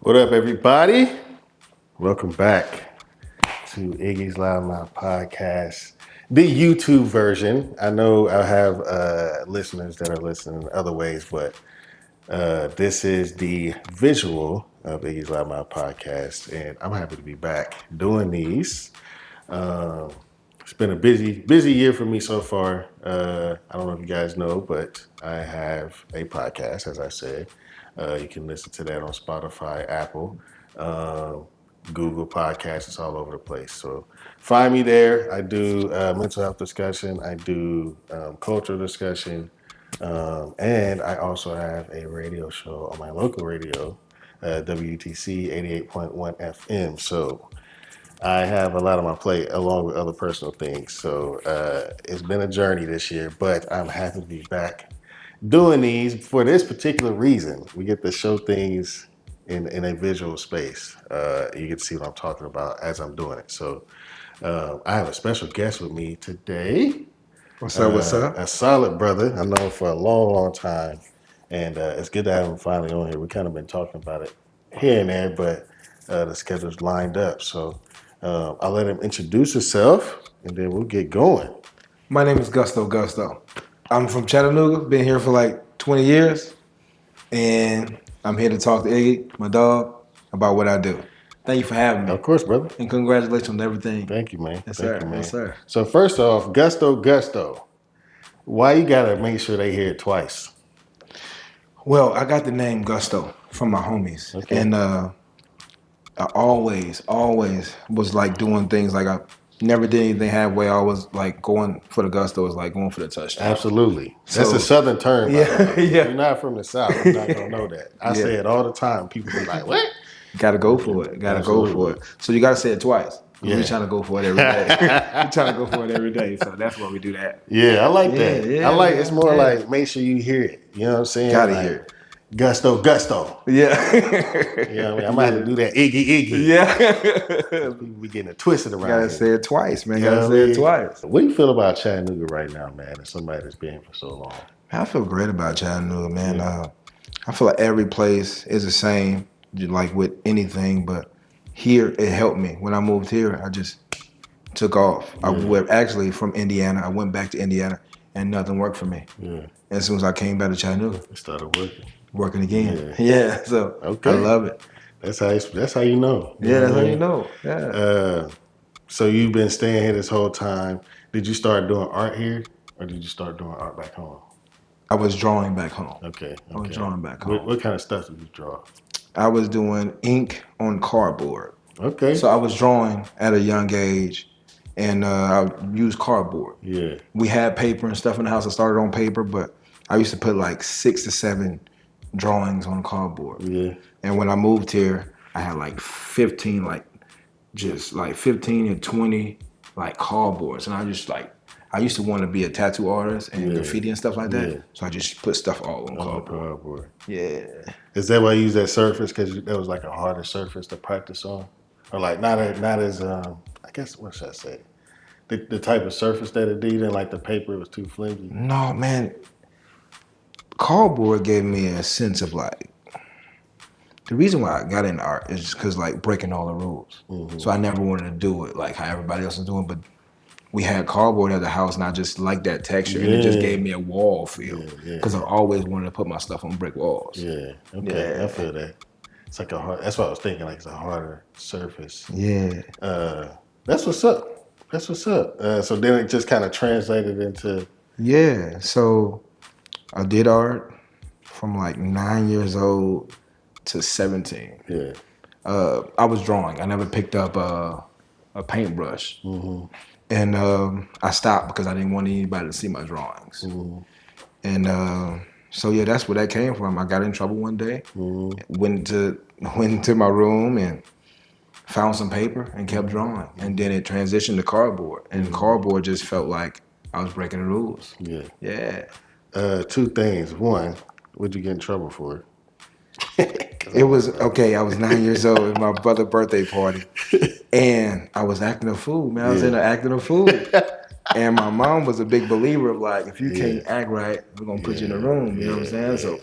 What up, everybody? Welcome back to Iggy's Loudmouth podcast, the YouTube version. I know I have listeners that are listening other ways, but this is the visual of Iggy's Loudmouth podcast, and I'm happy to be back doing these. Um, it's been a busy year for me so far. I don't know if you guys know, but I have a podcast, as I said. You can listen to that on Spotify, Apple, uh, Google Podcasts. It's all over the place. So find me there. I do mental health discussion. I do cultural discussion. And I also have a radio show on my local radio, WTC 88.1 FM. So I have a lot on my plate along with other personal things. So it's been a journey this year, but I'm happy to be back doing these for this particular reason. We get to show things in a visual space. You get to see what I'm talking about as I'm doing it. So I have a special guest with me today. What's up? What's up? A solid brother. I know him for a long time. And it's good to have him finally on here. We kind of been talking about it here and there, but the schedule's lined up. So I'll let him introduce himself, and then we'll get going. My name is Gusto. I'm from Chattanooga. Been here for like 20 years, and I'm here to talk to Iggy, my dog, about what I do. Thank you for having me. Of course, brother. And congratulations on everything. Thank you, man. Yes, Thank sir. you, man. Yes, sir. So first off, Gusto. Why you gotta make sure they hear it twice? Well, I got the name Gusto from my homies, Okay. and I always was like doing things like I never did anything halfway. I was like going for the gusto, was like going for the touchdown. Absolutely. That's So- a Southern term. Yeah, by the way. yeah. You're not from the South. You're not gonna know that. I say it all the time. People be like, "What?" Gotta go for it. Gotta go for it. So you gotta say it twice. Yeah. We're trying to go for it every day. We're trying to go for it every day. So that's why we do that. Yeah, I like that. Yeah, I like. It's more yeah. like make sure you hear it. You know what I'm saying? Gotta Like, hear it. Gusto. Yeah. You know what I mean? I might have to do that. Iggy. Yeah. People be getting it twisted around. Gotta here. say it twice, man. You know Gotta what I say mean? it twice. What do you feel about Chattanooga right now, man? As somebody that's been here for so long. I feel great about Chattanooga, man. I feel like every place is the same, like with anything, but here it helped me. When I moved here, I just took off. I went actually from Indiana. I went back to Indiana, and nothing worked for me. Yeah, And as soon as I came back to Chattanooga, it started working again. Yeah. Yeah, so Okay. I love it. That's how you know. Yeah, that's how what I you mean? know. Yeah. So you've been staying here this whole time. Did you start doing art here, or did you start doing art back home? I was drawing back home. Okay. I was drawing back home. What kind of stuff did you draw? I was doing ink on cardboard. Okay. So I was drawing at a young age, and I used cardboard. Yeah. We had paper and stuff in the house. I started on paper, but I used to put like 6 to 7 drawings on cardboard. Yeah. And when I moved here, I had like 15, just 15 and 20 like cardboards. And I used to want to be a tattoo artist and graffiti and stuff like that. Yeah. So I just put stuff all on On the cardboard. cardboard. Yeah. Is that why you use that surface? Because that was like a harder surface to practice on, or like not as I guess what should I say? The type of surface that it did, and like the paper was too flimsy. No, man. Cardboard gave me a sense of like, the reason why I got into art is just because like breaking all the rules. Mm-hmm. So I never wanted to do it like how everybody else was doing, but we had cardboard at the house and I just liked that texture and it just gave me a wall feel because I always wanted to put my stuff on brick walls. Yeah. Okay. Yeah. I feel that. It's like a hard. That's what I was thinking. Like it's a harder surface. Yeah. That's what's up. So then it just kind of translated into. Yeah. So I did art from like 9 years old to 17. Yeah. I was drawing. I never picked up a paintbrush. Mm-hmm. And I stopped because I didn't want anybody to see my drawings. Mm-hmm. And so yeah, that's where that came from. I got in trouble one day, Mm-hmm. went to my room and found some paper and kept drawing. And then it transitioned to cardboard. And cardboard just felt like I was breaking the rules. Yeah. Yeah. Two things. One, what'd you get in trouble for? It was, okay, I was 9 years old at my brother's birthday party. And I was acting a fool, man. I was in there acting a fool. And my mom was a big believer of like, if you can't act right, we're going to put you in a room. You know what I'm saying? So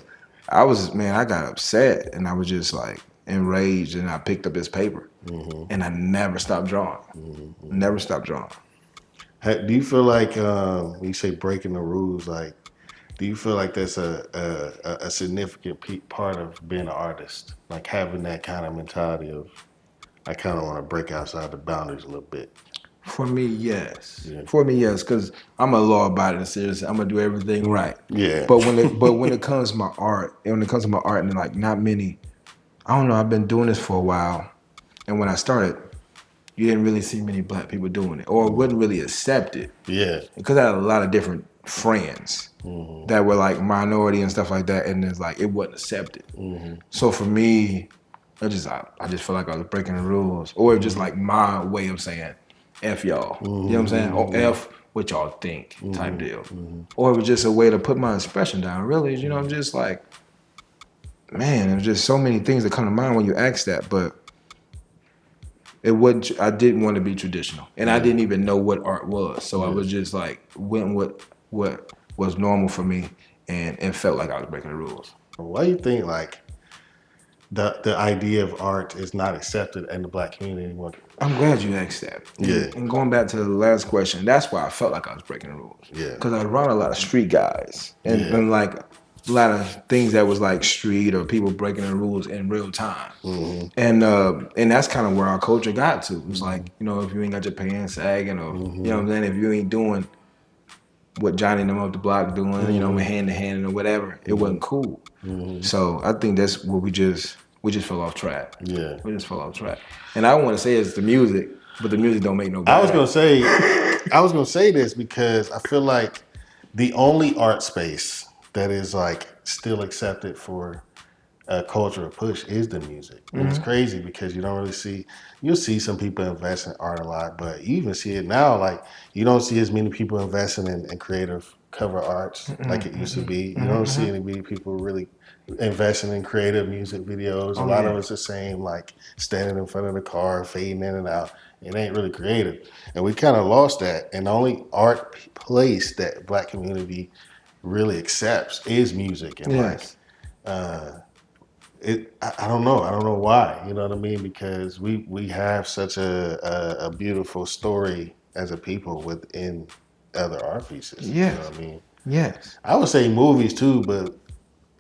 I got upset and I was just like, enraged, and I picked up this paper, and I never stopped drawing. Never stopped drawing. Do you feel like when you say breaking the rules, like, do you feel like that's a significant part of being an artist? Like having that kind of mentality of, I kind of want to break outside the boundaries a little bit. For me, yes. Yeah. For me, yes, because I'm a law-abiding citizen. I'm gonna do everything right. Yeah. But when it comes to my art, and like not many, I don't know. I've been doing this for a while, and when I started, you didn't really see many black people doing it, or wasn't really accepted. Yeah. Because I had a lot of different friends that were like minority and stuff like that, and it's like it wasn't accepted. So for me, I just feel like I was breaking the rules, or just like my way of saying F y'all. You know what I'm saying? Or F what y'all think type deal. Or it was just a way to put my expression down. Really, you know, I'm just like, man, there's just so many things that come to mind when you ask that, but it wasn't. I didn't want to be traditional, and I didn't even know what art was. So I was just like went with what was normal for me, and felt like I was breaking the rules. Why do you think like the idea of art is not accepted in the black community anymore? I'm glad you asked that. Yeah. And going back to the last question, that's why I felt like I was breaking the rules. Yeah. Because I was around a lot of street guys, and like a lot of things that was like street or people breaking the rules in real time. And that's kind of where our culture got to. It's like, you know, if you ain't got your pants sagging, or you know what I'm saying, if you ain't doing what Johnny and them up the block doing, you know, hand to hand or whatever, it wasn't cool. So I think that's where we just fell off track. Yeah. We just fell off track. And I want to say it's the music, but the music don't make no better. I was gonna say this because I feel like the only art space that is like still accepted for a cultural push is the music. And it's crazy because you don't really you'll see some people invest in art a lot, but you even see it now, like you don't see as many people investing in creative cover arts like it used to be. You don't see any many people really investing in creative music videos. A lot of it's the same, like standing in front of the car, fading in and out. It ain't really creative. And we kind of lost that. And the only art place that black community really accepts is music. And I don't know. I don't know why. You know what I mean? Because we have such a beautiful story as a people within other art pieces. Yes. You know what I mean? Yes. I would say movies too, but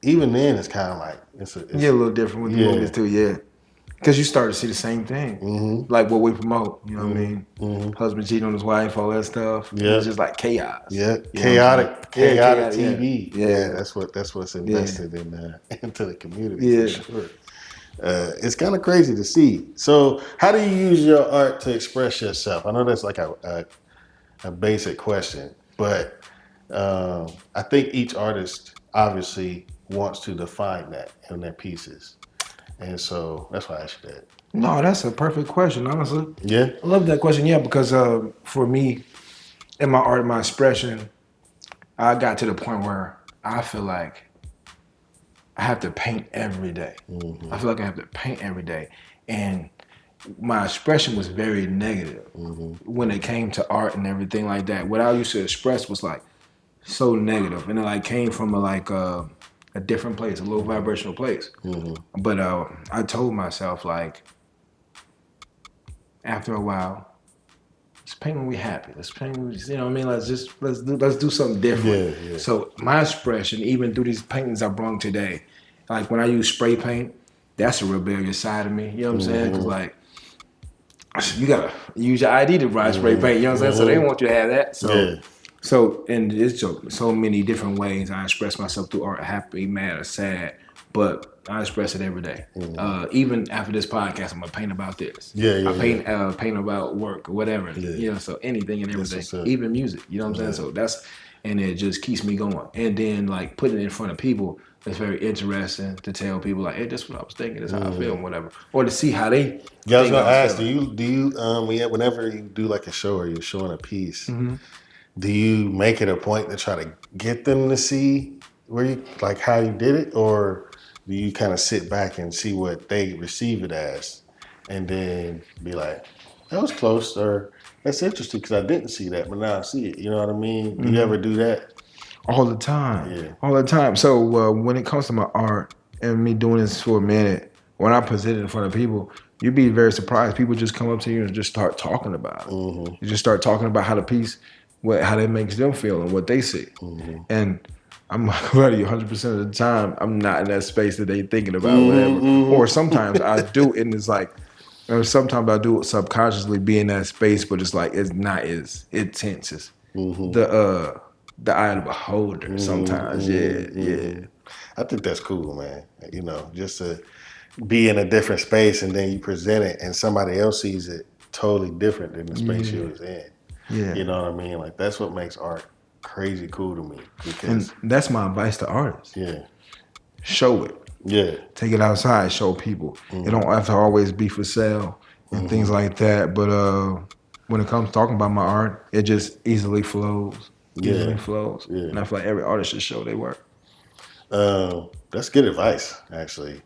even then it's kind of like it's a little different with the movies too, because you start to see the same thing, like what we promote. You know what I mean? Husband cheating on his wife, all that stuff. Yeah, it's just like chaos. Yeah, you chaotic TV. Yeah, that's what's invested into the community. For sure. It's kind of crazy to see. So, how do you use your art to express yourself? I know that's like a basic question, but I think each artist obviously wants to define that in their pieces. And so that's why I asked you that. No, that's a perfect question, honestly. Yeah? I love that question, because for me, in my art, my expression, I got to the point where I feel like I have to paint every day. I feel like I have to paint every day. And my expression was very negative when it came to art and everything like that. What I used to express was like so negative, and it like came from a different place, a low vibrational place. But I told myself, like, after a while, let's paint when we're happy. Let's paint when you know what I mean? Let's do something different. Yeah. So my expression, even through these paintings I brought today, like when I use spray paint, that's a rebellious side of me. You know what I'm saying? Because like, you gotta use your ID to ride spray paint. You know what I'm saying? So they want you to have that. So and it's so many different ways I express myself through art, happy, mad, or sad, but I express it every day. Even after this podcast, I'm gonna paint about this. I paint about work or whatever. You know, so anything and everything, even music. You know what I'm saying? So and it just keeps me going. And then like putting it in front of people, it's very interesting to tell people like, hey, this is what I was thinking, this is how I feel, and whatever, or to see how they. Yeah, I was gonna ask, do you whenever you do like a show or you're showing a piece. Do you make it a point to try to get them to see where you like how you did it, or do you kind of sit back and see what they receive it as, and then be like, that was close, or that's interesting because I didn't see that, but now I see it. You know what I mean? Do you ever do that? All the time. Yeah. All the time. So when it comes to my art and me doing this for a minute, when I present it in front of people, you'd be very surprised. People just come up to you and just start talking about it. You just start talking about how the piece, how that makes them feel and what they see. And I'm not going to you 100% of the time, I'm not in that space that they thinking about whatever. Or sometimes I do, and it's like, sometimes I do subconsciously be in that space, but it's like it's not as intense as the eye of the beholder. Sometimes, yeah. I think that's cool, man. You know, just to be in a different space and then you present it and somebody else sees it totally different than the space you was in. Yeah. You know what I mean? Like that's what makes art crazy cool to me. And that's my advice to artists. Yeah. Show it. Yeah. Take it outside, show people. It don't have to always be for sale and things like that. But when it comes to talking about my art, it just easily flows. Yeah. And I feel like every artist should show their work. That's good advice, actually.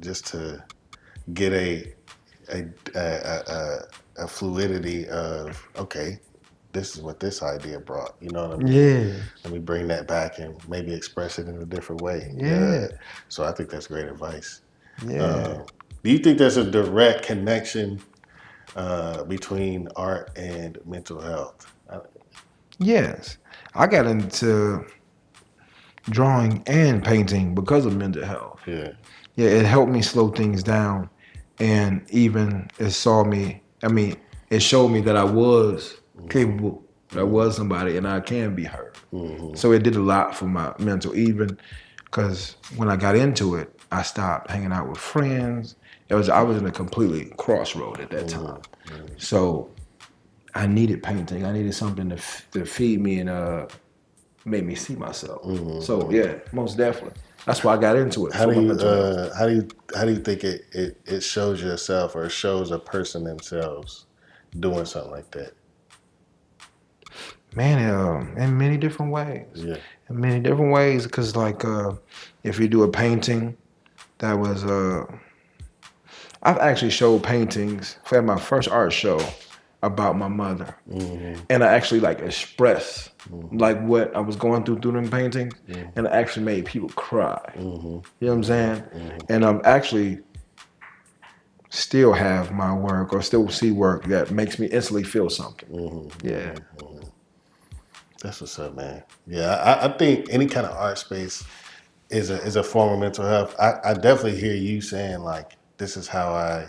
Just to get a fluidity of, okay, this is what this idea brought. You know what I mean? Yeah. Let me bring that back and maybe express it in a different way. Yeah. So I think that's great advice. Yeah. Do you think there's a direct connection between art and mental health? Yes. I got into drawing and painting because of mental health. Yeah. Yeah, it helped me slow things down. And even it showed me that I was capable, that I was somebody and I can be heard. So it did a lot for my mental, even because when I got into it, I stopped hanging out with friends. I was in a completely crossroad at that time. So I needed painting. I needed something to feed me and make me see myself. So yeah, most definitely. That's why I got into it. How do you think it shows yourself or shows a person themselves doing something like that? Man, in many different ways. Yeah. In many different ways, because like if you do a painting, that was I've actually showed paintings for my first art show about my mother, and I actually like expressed like what I was going through them paintings, and I actually made people cry. You know what I'm saying? And I'm actually still have my work or still see work that makes me instantly feel something. Yeah. That's what's up, man. Yeah, I think any kind of art space is a form of mental health. I definitely hear you saying like, this is how I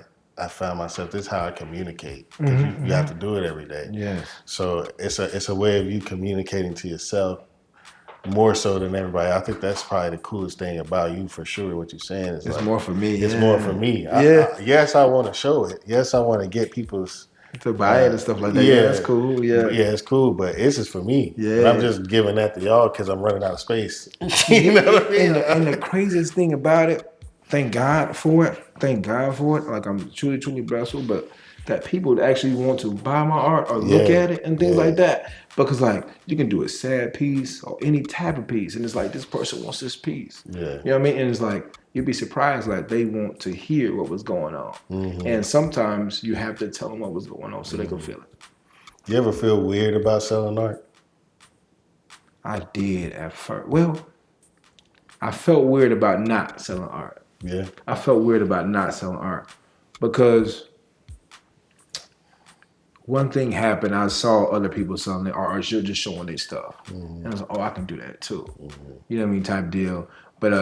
found myself. This is how I communicate, because you have to do it every day. Yes. So it's a way of you communicating to yourself more so than everybody. I think that's probably the coolest thing about you, for sure. What you're saying is It's like, more for me. It's yeah. more for me. Yes, I want to show it. Yes, I want to get people's to buy it and stuff like that. Yeah, that's cool. Yeah, it's cool, but this is for me. Yeah, and I'm just giving that to y'all because I'm running out of space. You know what I mean? And the craziest thing about it, thank God for it. Thank God for it. Like I'm truly, truly blessed with, but that people actually want to buy my art or look at it and things like that. Because like you can do a sad piece or any type of piece, and it's like this person wants this piece. Yeah. You know what I mean? And it's like you'd be surprised, like they want to hear what was going on. And sometimes you have to tell them what was going on so they can feel it. You ever feel weird about selling art? I did at first. Well, I felt weird about not selling art. Yeah. I felt weird about not selling art because one thing happened. I saw other people selling their art, or just showing their stuff. And I was like, oh, I can do that too. You know what I mean? Type deal. But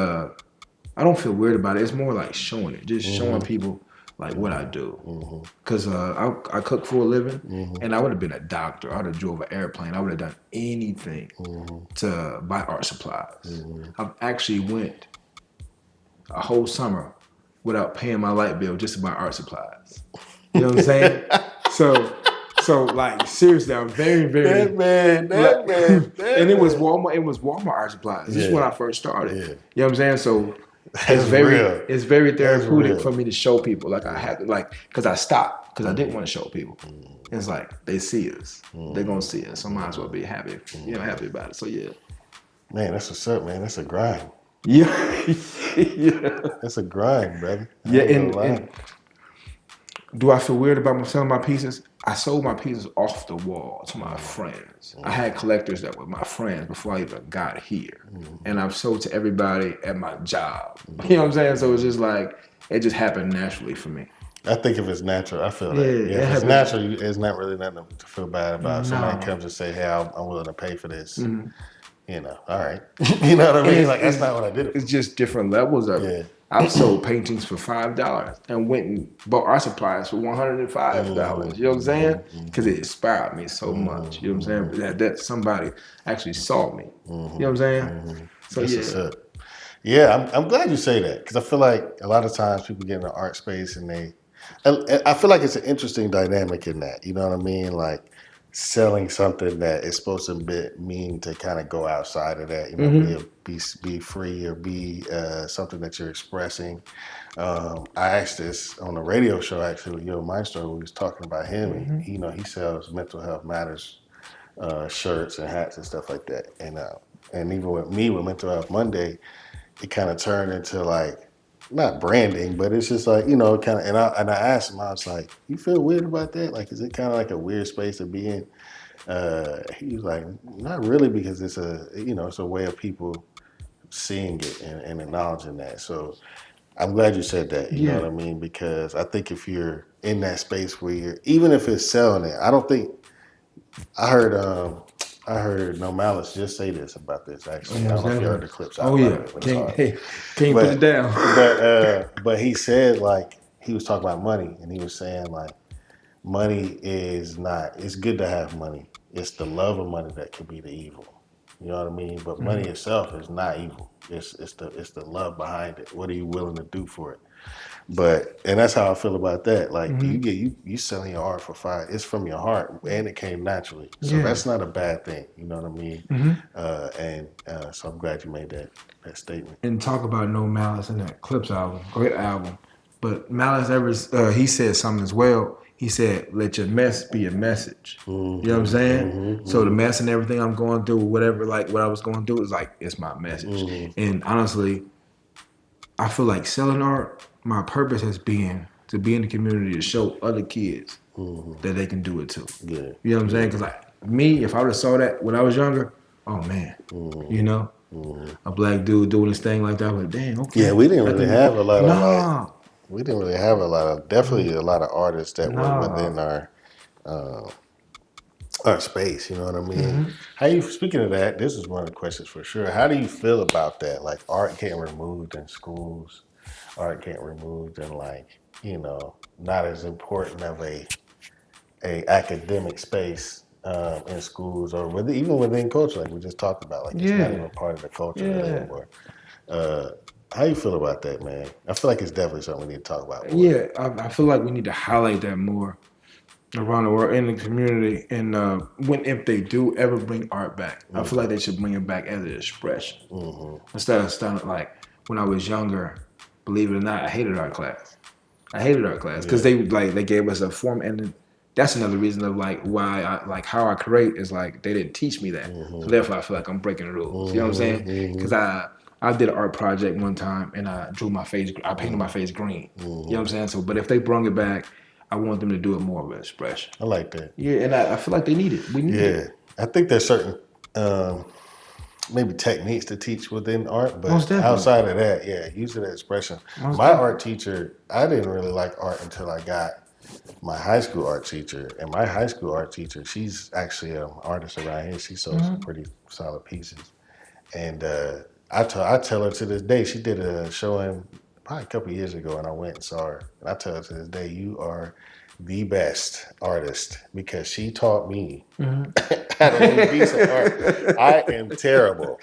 I don't feel weird about it. It's more like showing it, just showing people like what I do. Because I cook for a living, and I would have been a doctor. I would have drove an airplane. I would have done anything to buy art supplies. I've actually went a whole summer without paying my light bill just to buy art supplies. You know what I'm saying? So like seriously, I'm very, very that man. And it was Walmart art supplies. This is when I first started. You know what I'm saying? So it's very therapeutic for me to show people. Like I had to, like, because I stopped because I didn't want to show people. It's like they see us, they're gonna see us. So I might as well be happy, happy about it. So yeah, man, that's what's up, man. That's a grind. Yeah, That's a grind, brother. And Do I feel weird about selling my pieces? I sold my pieces off the wall to my friends. I had collectors that were my friends before I even got here. And I've sold to everybody at my job. You know what I'm saying? So it's just like, it just happened naturally for me. I think if it's natural, I feel Yeah, that. it Yeah, if it's happens. natural, it's not really nothing to feel bad about. Somebody No. comes and say, "Hey, I'm willing to pay for this." You know, all right. You know what I mean? Like that's not what I did it for. It's just different levels of it. I've sold paintings for $5 and went and bought art supplies for $105. You know what I'm saying? Because it inspired me so much. You know what I'm saying? That somebody actually saw me. You know what I'm saying? So That's yeah. what's up. Yeah, I'm glad you say that because I feel like a lot of times people get in the art space and I feel like it's an interesting dynamic in that. You know what I mean? Like selling something that is supposed to mean to kind of go outside of that. You know, be free or be something that you're expressing. I asked this on a radio show actually with Yo Maestro. We was talking about him. And, you know, he sells Mental Health Matters shirts and hats and stuff like that. And even with me with Mental Health Monday, it kind of turned into like not branding, but it's just like, you know, kind of. And I asked him, I was like, "You feel weird about that? Like, is it kind of like a weird space to be in?" He was like, "Not really, because it's it's a way of people seeing it and acknowledging that." So I'm glad you said that. You know what I mean? Because I think if you're in that space where you're, even if it's selling it, I don't think. I heard No Malice just say this about this actually. I don't know if you heard the clips out about it, but it's hard. Can't put it down. But he said like he was talking about money and he was saying like money is not, it's good to have money. It's the love of money that can be the evil. You know what I mean? But money itself is not evil. It's the love behind it. What are you willing to do for it? And that's how I feel about that. Like you selling your art for $5, it's from your heart and it came naturally. So that's not a bad thing. You know what I mean? So I'm glad you made that statement. And talk about No Malice in that Clips album, great album. But Malice he said something as well. He said, "Let your mess be a message." You know what I'm saying? So the mess and everything I'm going through, whatever, like what I was going through, is like it's my message. And honestly, I feel like selling art, my purpose has been to be in the community to show other kids that they can do it too. Yeah. You know what I'm saying? Because like me, if I would have saw that when I was younger, oh man, you know, a black dude doing this thing like that, I'm like, damn, okay. Yeah, we didn't really have a lot of Nah. we didn't really have a lot of, definitely a lot of artists that were within our space, you know what I mean? How you, speaking of that, this is one of the questions for sure. How do you feel about that? Like art getting removed in schools, art getting removed in like, you know, not as important of a academic space in schools or even within culture, like we just talked about. Like it's not even part of the culture really anymore. How you feel about that, man? I feel like it's definitely something we need to talk about more. Yeah, I feel like we need to highlight that more around the world in the community. And if they do ever bring art back, I feel like they should bring it back as an expression instead of starting like when I was younger. Believe it or not, I hated art class. Because they gave us a form, and that's another reason of like why I like how I create is like they didn't teach me that, so therefore I feel like I'm breaking the rules. You know what I'm saying? Because I did an art project one time and I drew my face, I painted my face green. You know what I'm saying? So, but if they bring it back, I want them to do it more of an expression. I like that. Yeah, and I feel like they need it. We need it. I think there's certain maybe techniques to teach within art, but outside of that, using that expression. My art teacher, I didn't really like art until I got my high school art teacher. And my high school art teacher, she's actually an artist around here. She sold some pretty solid pieces. And I tell her to this day, she did a showing probably a couple of years ago, and I went and saw her. And I tell her to this day, you are the best artist because she taught me how to do decent art. I am terrible.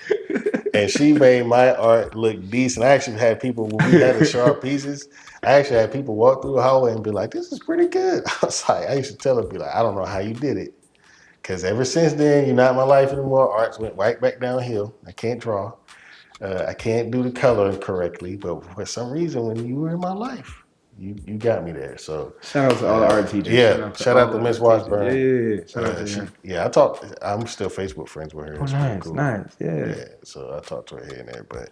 And she made my art look decent. I actually had people, when we had to show our pieces, I actually had people walk through the hallway and be like, this is pretty good. I was like, I used to tell her, be like, I don't know how you did it. Because ever since then, you're not in my life anymore. Arts went right back downhill. I can't draw. I can't do the coloring correctly. But for some reason, when you were in my life, you got me there. So Shout out to all the art teachers. Yeah, shout out to all Miss the art teachers. Washburn. Yeah, shout out to her. I talked. I'm still Facebook friends with her. Oh, It's pretty nice, cool. nice. Yeah. So I talked to her here and there, but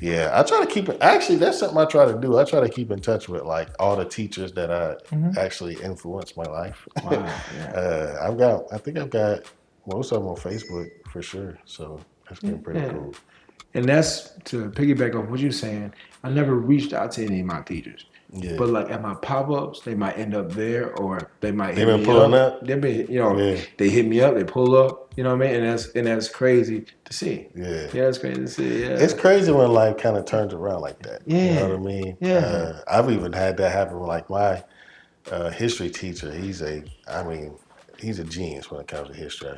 yeah, I try to keep it. Actually, that's something I try to do. I try to keep in touch with like all the teachers that I actually influenced my life. Wow. Yeah. I think I've got most of them on Facebook for sure. So that's been pretty cool. And that's to piggyback off what you're saying. I never reached out to any of my teachers. Yeah. But like at my pop-ups, they might end up there, or they might They been pulling up. They been, they hit me up, they pull up. You know what I mean? And that's crazy to see. Yeah. Yeah, that's crazy to see. Yeah. It's crazy when life kind of turns around like that. Yeah. You know what I mean? Yeah. I've even had that happen with like my history teacher. He's a genius when it comes to history.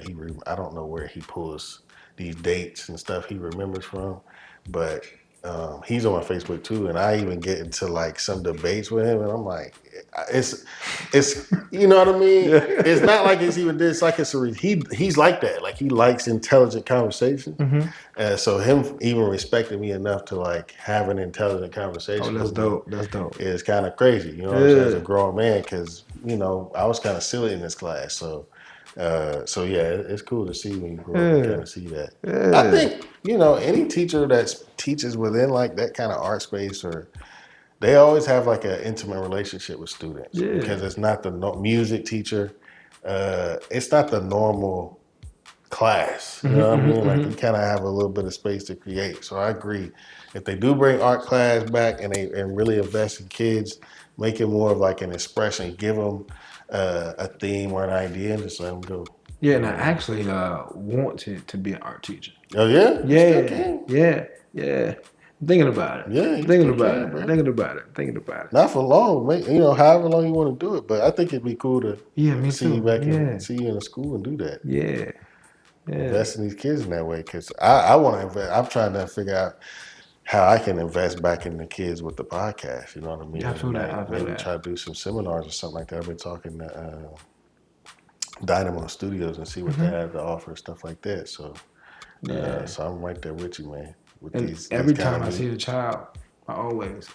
I don't know where he pulls these dates and stuff he remembers from, but he's on my Facebook too, and I even get into like some debates with him, and I'm like, it's you know what I mean? It's not like it's even this. Like he's like that. Like he likes intelligent conversation. So him even respecting me enough to like have an intelligent conversation. Oh, that's dope. That's dope. It's kind of crazy, you know what I'm saying, as a grown man, because I was kind of silly in this class. So it's cool to see when you grow up and kind of see that. Yeah. I think any teacher that teaches within like that kind of art space, or they always have like an intimate relationship with students because it's not the music teacher. It's not the normal class. You know what I mean? Like you kind of have a little bit of space to create. So I agree. If they do bring art class back and really invest in kids, make it more of like an expression, give them a theme or an idea, and just let them go. Yeah, and I actually want to be an art teacher. Oh yeah? Yeah. I'm thinking about it. Yeah, Thinking about it. Not for long, mate. However long you want to do it. But I think it'd be cool to see you back and see you in the school and do that. Yeah. Invest in these kids in that way, because I want to invest. I'm trying to figure out how I can invest back in the kids with the podcast. You know what I mean? Yeah, I feel that. Maybe try to do some seminars or something like that. I've been talking to Dynamo Studios and see what they have to offer, stuff like that. So, so I'm right there with you, man. Every time I see a child, I always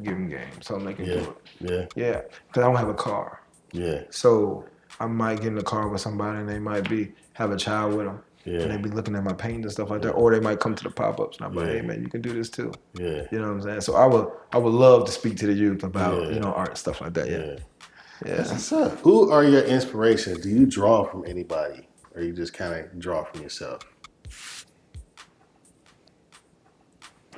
give them game so they can do it. Yeah. Because I don't have a car. Yeah. So I might get in the car with somebody and they might have a child with them. Yeah. And they be looking at my paint and stuff like that. Or they might come to the pop-ups and I'm like, hey man, you can do this too. Yeah. You know what I'm saying? So I would love to speak to the youth about, art and stuff like that. Yeah. That's what's up. Who are your inspirations? Do you draw from anybody, or you just kind of draw from yourself?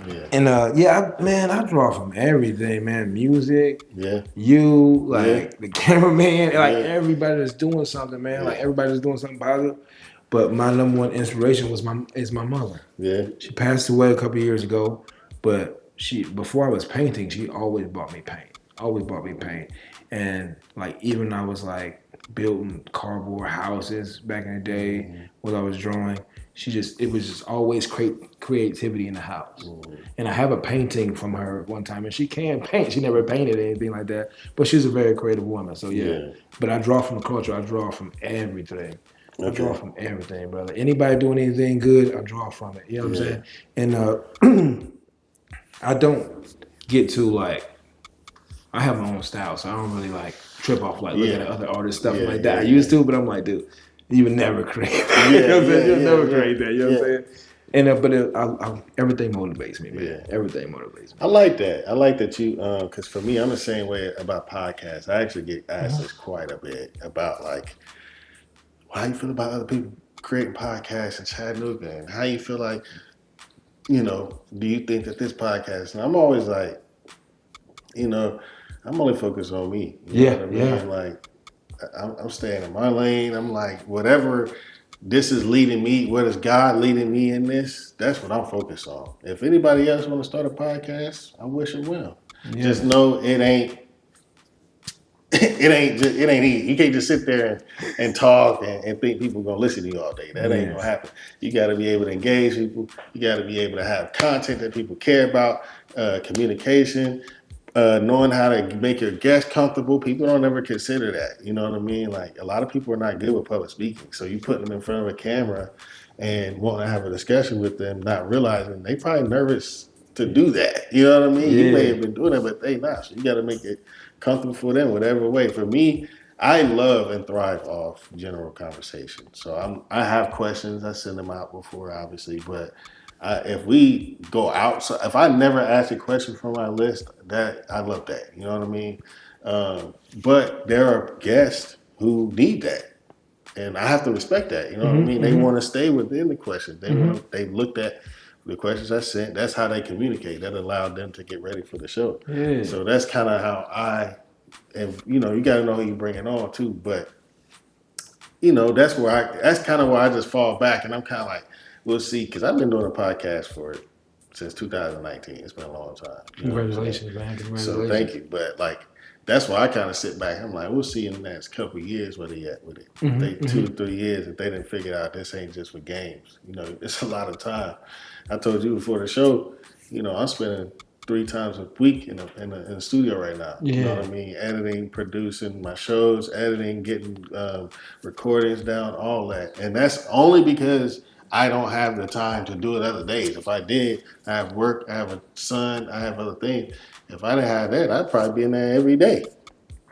Yeah. And I draw from everything, man. Music. Yeah. The cameraman, everybody that's doing something, man. Like everybody that's doing something positive. But my number one inspiration is my mother. Yeah. She passed away a couple of years ago, but before I was painting, she always bought me paint. And like even I was like building cardboard houses back in the day when I was drawing. It was just always creativity in the house. And I have a painting from her one time, and she can paint. She never painted anything like that, but she's a very creative woman. So yeah. But I draw from the culture. I draw from everything. I draw from everything, brother. Anybody doing anything good, I draw from it. You know what I'm saying? And I don't get to like, I have my own style, so I don't really like trip off like looking at other artists stuff like that. I used to, but I'm like, dude, you would never create that. You know what I'm saying? You'll never create that. You know what I'm saying? And everything motivates me, man. Everything motivates me. I like that. I like that you, because for me, I'm the same way about podcasts. I actually get asked this quite a bit about like, how you feel about other people creating podcasts in Chattanooga, and how you feel like, do you think that this podcast? And I'm always like, I'm only focused on me. You know what I mean? Like, I'm staying in my lane. I'm like, whatever this is leading me, what is God leading me in this? That's what I'm focused on. If anybody else want to start a podcast, I wish them well. Yeah. Just know it ain't easy. You can't just sit there and talk and think people are gonna listen to you all day. That ain't gonna happen. You got to be able to engage people. You got to be able to have content that people care about, communication. Knowing how to make your guests comfortable. People don't ever consider that. You know what I mean? Like, a lot of people are not good with public speaking. So you put them in front of a camera and want to have a discussion with them, not realizing they probably nervous to do that. You know what I mean? Yeah. You may have been doing it, but they not. So you got to make it comfortable for them, whatever way. For me, I love and thrive off general conversation. So I have questions. I send them out before, obviously, but if we go out, so if I never ask a question from my list, that I love that. You know what I mean? But there are guests who need that. And I have to respect that. You know what I mean? They want to stay within the questions. They've looked at the questions I sent. That's how they communicate. That allowed them to get ready for the show. Yeah. So that's kind of how and you got to know who you bring it on too. But that's kind of where I just fall back, and I'm kind of like, we'll see, because I've been doing a podcast since 2019. It's been a long time. Congratulations, man. Congratulations. So thank you. But that's why I kind of sit back. I'm like, we'll see in the next couple of years where they at with it. 2 or 3 years, if they didn't figure out this ain't just for games. It's a lot of time. I told you before the show, I'm spending 3 times a week in the studio right now. Yeah. You know what I mean? Editing, producing my shows, editing, getting recordings down, all that. And that's only because I don't have the time to do it other days. If I did, I have work, I have a son, I have other things. If I didn't have that, I'd probably be in there every day.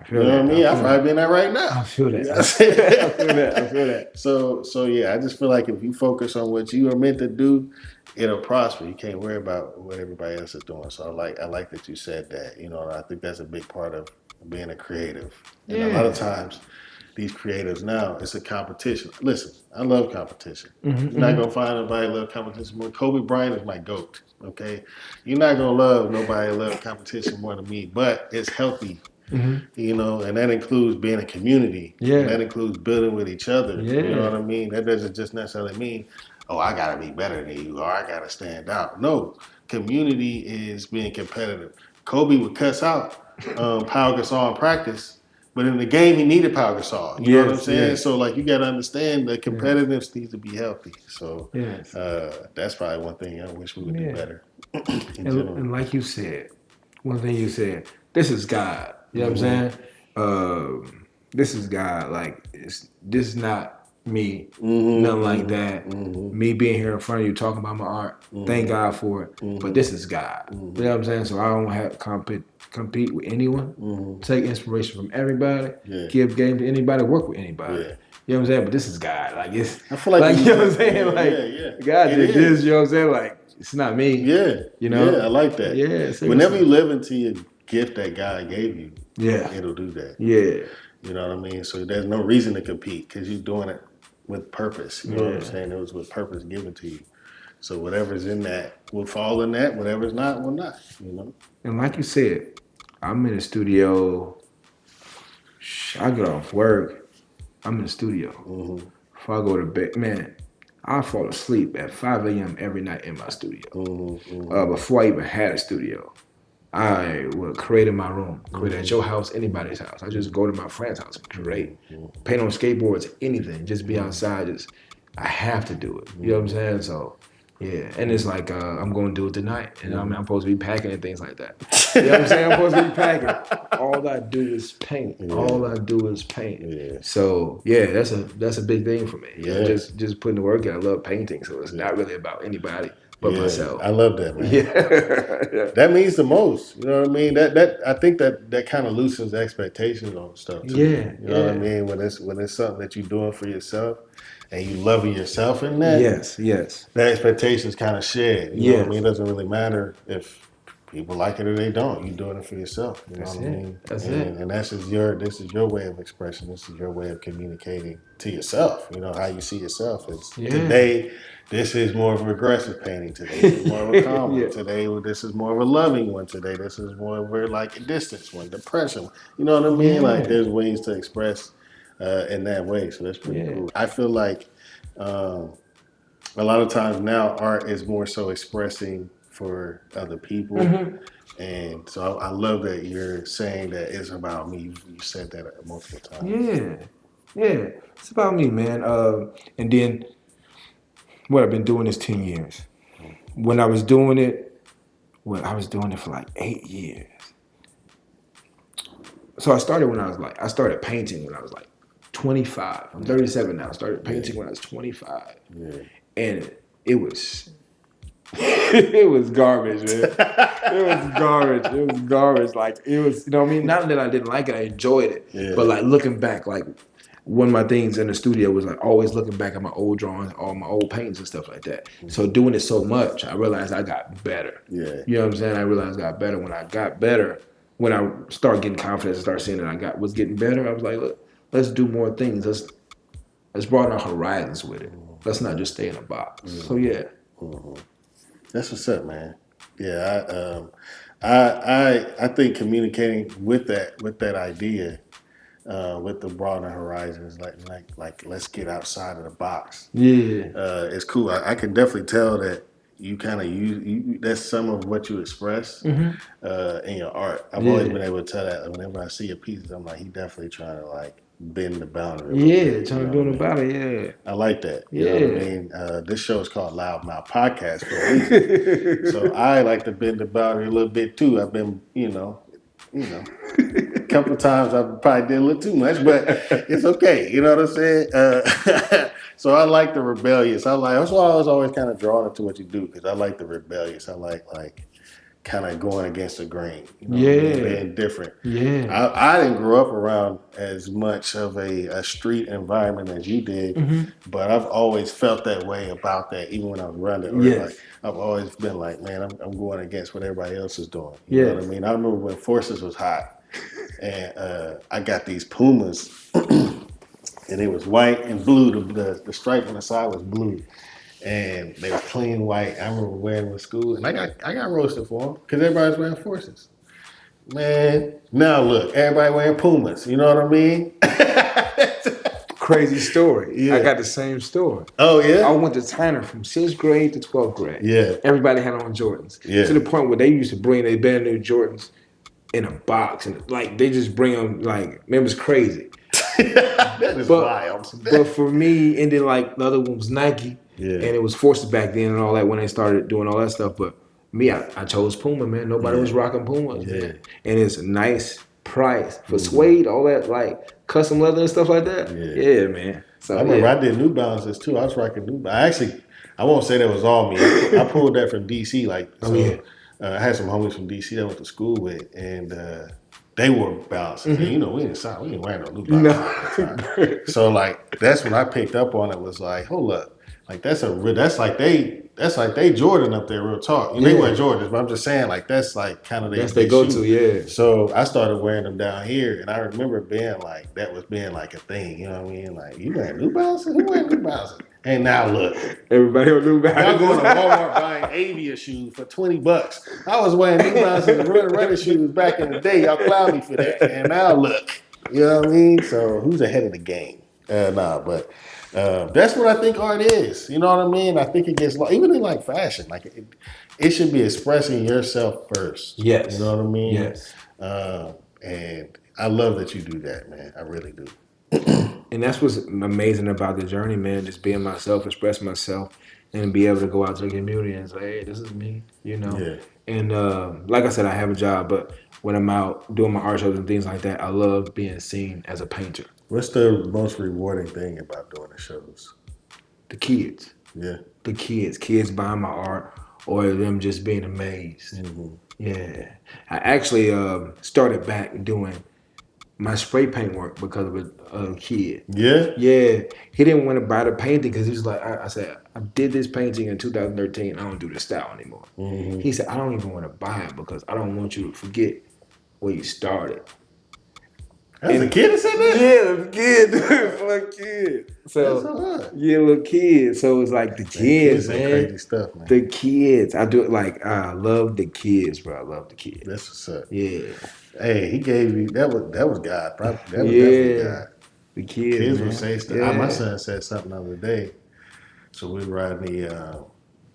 You know what I mean? I'd probably be in there right now. I feel that. You know I feel that. So yeah, I just feel like if you focus on what you are meant to do, it'll prosper. You can't worry about what everybody else is doing. So I like that you said that. I think that's a big part of being a creative. And a lot of times, these creatives now, it's a competition. Listen, I love competition. You're not gonna find nobody love competition more. Kobe Bryant is my GOAT. Okay, you're not gonna love nobody love competition more than me, but it's healthy. And that includes being a community. Yeah. And that includes building with each other. Yeah. You know what I mean? That doesn't just necessarily mean, oh, I gotta be better than you, or I gotta stand out. No, community is being competitive. Kobe would cuss out Pau Gasol in practice, but in the game he needed Pau Gasol. You know what I'm saying? Yes. So you got to understand the competitiveness needs to be healthy. So Yes. that's probably one thing I wish we would do better. And like you said, one thing you said, this is God. You know what I'm saying? This is God. This is not me. Nothing like that. Me being here in front of you talking about my art. Thank God for it. But this is God. You know what I'm saying? So I don't have to compete with anyone. Take inspiration from everybody. Give game to anybody. Work with anybody. You know what I'm saying? But this is God. I feel like you know what I'm saying? God did this. You know what I'm saying? It's not me. Yeah. Yeah, I like that. Yeah. Seriously. Whenever you live into your gift that God gave you, it'll do that. Yeah. You know what I mean? So there's no reason to compete because you're doing it with purpose. You know what I'm saying? It was with purpose given to you. So whatever's in that will fall in that. Whatever's not will not. And like you said, I'm in the studio. I get off work. I'm in the studio. Before I go to bed, man, I fall asleep at 5 a.m. every night in my studio. Before I even had a studio, I would create in my room, create at your house, anybody's house. I just go to my friend's house and create. Paint on skateboards, anything. Just be outside. I have to do it. You know what I'm saying? So, yeah. And it's I'm going to do it tonight. And I'm supposed to be packing and things like that. You know what I'm saying? I'm supposed to be packing. All I do is paint. All I do is paint. So, yeah, that's a big thing for me. Yeah. Just putting the work in. I love painting. So it's not really about anybody but myself. I love that, man. Yeah. That means the most. You know what I mean? That I think that kind of loosens expectations on stuff too. Yeah. You know what I mean? When it's something that you're doing for yourself and you loving yourself in that. Yes. The expectations kind of shed. You know what I mean? It doesn't really matter if people like it or they don't. You're doing it for yourself. You know what I mean? That's it. And this is your way of expression. This is your way of communicating to yourself. You know how you see yourself. Today. This is more of a aggressive painting. Today this is more of a calm one. Today this is more of a loving one. Today this is more of a distance one, depression. You know what I mean? There's ways to express in that way. So that's pretty cool. I feel like a lot of times now art is more so expressing for other people. And so I love that you're saying that it's about me. You said that multiple times. Yeah. It's about me, man. And then what I've been doing is 10 years. When I was doing it, for 8 years. So I started painting when I was 25. I'm 37 now. I started painting when I was 25. And it was It was garbage, man. It was garbage. It was garbage. Like it was, you know what I mean? Not that I didn't like it, I enjoyed it. Yeah. But like looking back, like one of my things in the studio was like always looking back at my old drawings, all my old paintings and stuff like that. So doing it so much, I realized I got better. Yeah. You know what I'm saying? I realized I got better. When I got better, when I started getting confidence and started seeing that was getting better, I was like, look, let's do more things. Let's broaden our horizons with it. Let's not just stay in a box. So yeah. That's what's up, man. Yeah, I think communicating with that idea, with the broader horizons, like let's get outside of the box. Yeah. It's cool. I can definitely tell that you kind of use that's some of what you express in your art. I've always been able to tell that whenever I see a piece, I'm like, he definitely trying to like bend the boundary. Yeah, trying to do it about it. Yeah. I like that. You Yeah. know what I mean? This show is called Loudmouth Podcast for a reason. So I like to bend the boundary a little bit too. I've been, a couple of times I probably did a little too much, but it's okay. You know what I'm saying? So I like the rebellious. That's why I was always kind of drawn into what you do, because I like the rebellious. I like kind of going against the grain. You know what I mean? Being different. Yeah. I didn't grow up around as much of a street environment as you did, but I've always felt that way about that, even when I was running. Like, I've always been like, man, I'm going against what everybody else is doing. You know what I mean? I remember when Forces was hot, and I got these Pumas, and it was white and blue. The stripe on the side was blue. And they were clean white. I remember wearing them to school, and I got roasted for them because everybody's wearing Forces. Man, now look, everybody wearing Pumas. You know what I mean? Crazy story. Yeah. I got the same story. Oh yeah. I went to Tanner from 6th grade to 12th grade. Yeah. Everybody had on Jordans. Yeah. To the point where they used to bring their brand new Jordans in a box, and like they just bring them. Like, man, it was crazy. That is wild. But for me, and then like the other one was Nike. Yeah. And it was Forces back then and all that when they started doing all that stuff. But me, I chose Puma, man. Nobody was rocking Pumas, man. And it's a nice price for suede, all that like custom leather and stuff like that. Yeah, man. So I remember I did New Balances too. I was rocking New Balances. I won't say that was all me. I pulled that from DC. I had some homies from DC that I went to school with, and they wore Balances. And, we didn't wear no New Balances. So like that's when I picked up on it. Was like, hold up. Like that's like they Jordan up there, real talk. They wear Jordans, but I'm just saying like that's like kind of they go to, yeah. So I started wearing them down here, and I remember being like a thing. You know what I mean? Like, you wearing New Balances? Who wearing New Balances? And now look, everybody on New Balances. I'm going to Walmart buying Avia shoes for $20. I was wearing New Balances and running shoes back in the day. Y'all clown me for that, and now look. You know what I mean? So who's ahead of the game? But. That's what I think art is. You know what I mean? I think it gets lost. Even in like fashion, like it should be expressing yourself first. Yes. You know what I mean? Yes. And I love that you do that, man. I really do. And that's what's amazing about the journey, man. Just being myself, express myself, and be able to go out to the community and say, hey, this is me, Yeah. And like I said, I have a job, but when I'm out doing my art shows and things like that, I love being seen as a painter. What's the most rewarding thing about doing the shows? The kids. Yeah. The kids buying my art, or them just being amazed. Mm-hmm. Yeah. I actually started back doing my spray paint work because of a kid. Yeah? Yeah. He didn't want to buy the painting because he was like, I said, I did this painting in 2013. I don't do this style anymore. Mm-hmm. He said, I don't even want to buy it because I don't want you to forget where you started. That's a kid that said that? Yeah, a kid. Little kid. So, that's so hard. Yeah, little kid. So it's like the kids, man. Crazy stuff, man. The kids. I do it like, I love the kids, bro. I love the kids. That's what's up. Yeah. Hey, he gave you, that was God. That was definitely God. The kids. Kids man. will say stuff. Yeah. My son said something the other day. So we were riding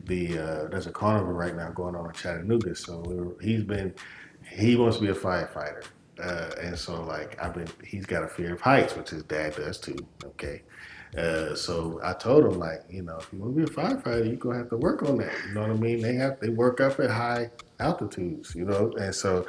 there's a carnival right now going on in Chattanooga. So he wants to be a firefighter. And so like he's got a fear of heights, which his dad does too. Okay. So I told him like, if you want to be a firefighter, you're going to have to work on that. You know what I mean? They work up at high altitudes, and so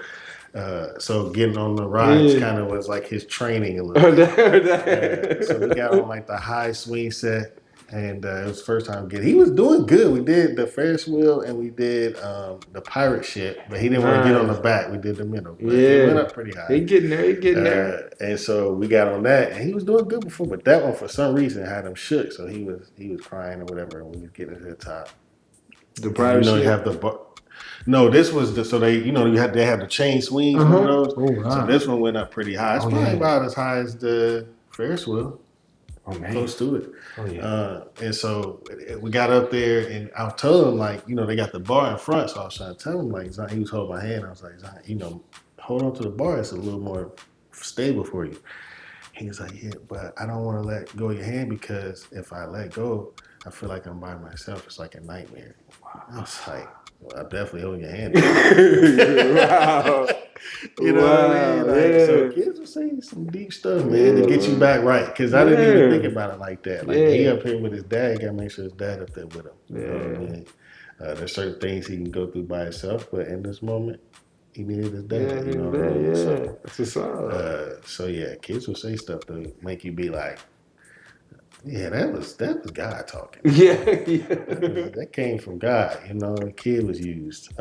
getting on the rides kind of was like his training a little bit. So we got on like the high swing set, And it was the first time getting. He was doing good. We did the Ferris wheel and we did the pirate shit, but he didn't want to get on the back. We did the middle, but it went up pretty high. He getting there. He getting there. And so we got on that, and he was doing good before, but that one for some reason had him shook. So he was crying or whatever when we was getting to the top. The pirate shit. You have the. No, this was they have the chain swings. One of those. Oh, wow. So this one went up pretty high. It's probably about as high as the Ferris wheel. Oh man, close to it. Oh yeah. And so we got up there, and I was telling him like, they got the bar in front, so I was trying to tell him like, Zion, he was holding my hand. I was like, Zion, hold on to the bar. It's a little more stable for you. He was like, yeah, but I don't want to let go of your hand because if I let go, I feel like I'm by myself. It's like a nightmare. Wow. I was like, well, I definitely hold your hand. Wow. You know what I mean? Like, so kids are saying some deep stuff, man, to get you back right. Because I didn't even think about it like that. Like he up here with his dad, gotta make sure his dad up there with him. You know what I mean? There's certain things he can go through by himself, but in this moment, he needed his dad. You know what I mean? So yeah, kids will say stuff to make you be like, yeah, that was God talking. Yeah. That came from God. The kid was used.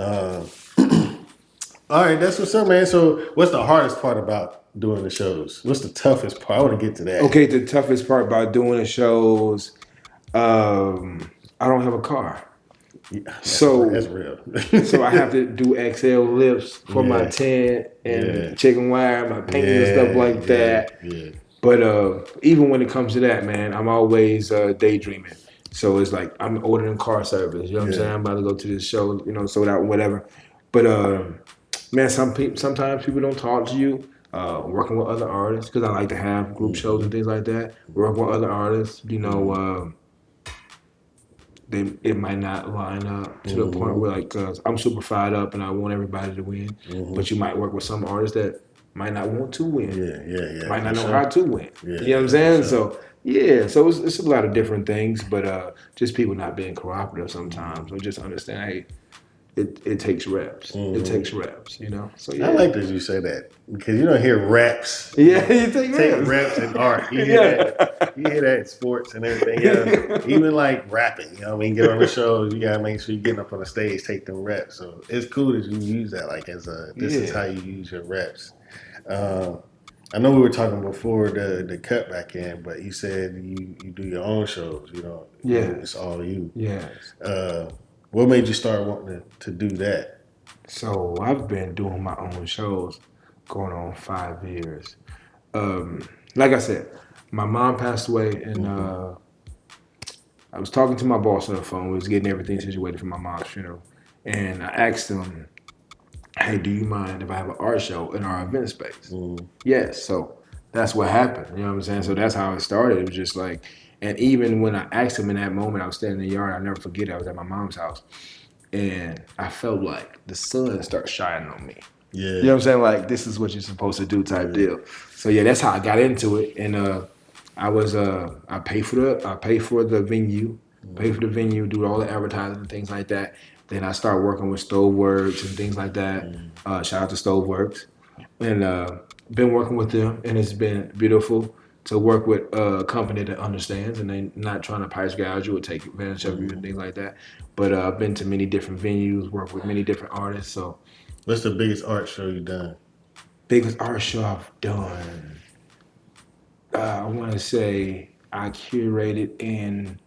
All right, that's what's up, man. So what's the hardest part about doing the shows? What's the toughest part? I want to get to that. Okay, the toughest part about doing the shows, I don't have a car. Yeah, that's real. So I have to do XL lifts for my tent and chicken wire, my painting and stuff like that. Yeah. But even when it comes to that, man, I'm always daydreaming. So it's like I'm ordering car service. You know what I'm saying? I'm about to go to this show, sold out, whatever. But man, sometimes people don't talk to you. Working with other artists, because I like to have group shows and things like that. Working with other artists, it might not line up to the point where, like, I'm super fired up and I want everybody to win. But you might work with some artists that might not want to win. Yeah. Might not know how to win. You know what I'm saying? So it's a lot of different things, but just people not being cooperative sometimes, or just understand, hey, it takes reps. It takes reps, So I like that you say that, because you don't hear reps. Yeah, you take reps in art. You hear that. You hear that in sports and everything else. Even like rapping, get on the shows. You gotta make sure you're getting up on the stage, take them reps. So it's cool that you use that like as this is how you use your reps. I know we were talking before the cut back in, but you said you do your own shows. Yeah, it's all you. Yes. What made you start wanting to do that? So I've been doing my own shows going on 5 years. Like I said, my mom passed away, and I was talking to my boss on the phone. We was getting everything situated for my mom's funeral. And I asked him, hey, do you mind if I have an art show in our event space? Yes. So that's what happened. You know what I'm saying? So that's how it started. It was just like, and even when I asked him in that moment, I was standing in the yard. I'll never forget it. I was at my mom's house. And I felt like the sun started shining on me. Yeah. You know what I'm saying? Like, this is what you're supposed to do type deal. So yeah, that's how I got into it. And I pay for the venue, do all the advertising and things like that. Then I started working with Stoveworks and things like that. Shout out to Stoveworks. And been working with them, and it's been beautiful to work with a company that understands and they not trying to price gouge you or take advantage of you and things like that. But I've been to many different venues, worked with many different artists. So, what's the biggest art show you've done? Biggest art show I've done, I want to say I curated and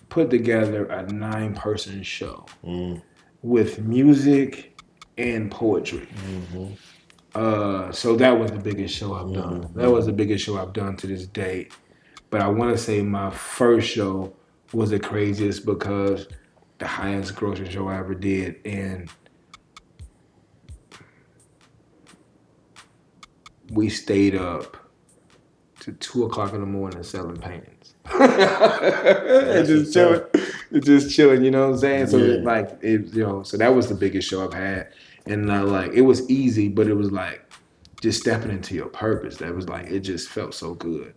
put together a 9-person show with music and poetry. So that was the biggest show I've done. That was the biggest show I've done to this date. But I want to say my first show was the craziest because the highest grossing show I ever did. And we stayed up to 2 o'clock in the morning selling paintings. just chilling, you know what I'm saying? So so that was the biggest show I've had. And it was easy, but it was like just stepping into your purpose. That was like, it just felt so good.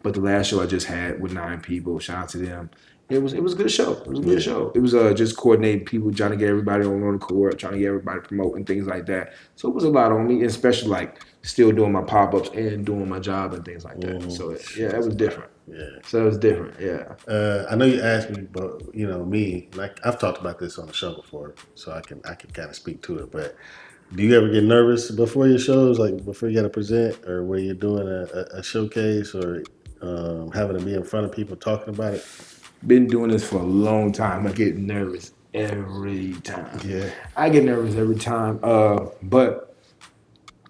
But the last show I just had with 9 people, shout out to them. It was a good show. It was a good show. It was just coordinating people, trying to get everybody on the court, trying to get everybody promoting things like that. So it was a lot on me, especially like still doing my pop-ups and doing my job and things like that. So it was different. Yeah. So it was different. Yeah. I know you asked me, but me, like I've talked about this on the show before, so I can kind of speak to it. But do you ever get nervous before your shows, like before you got to present, or where you're doing a showcase, or having to be in front of people talking about it? Been doing this for a long time. I get nervous every time. Yeah. I get nervous every time. But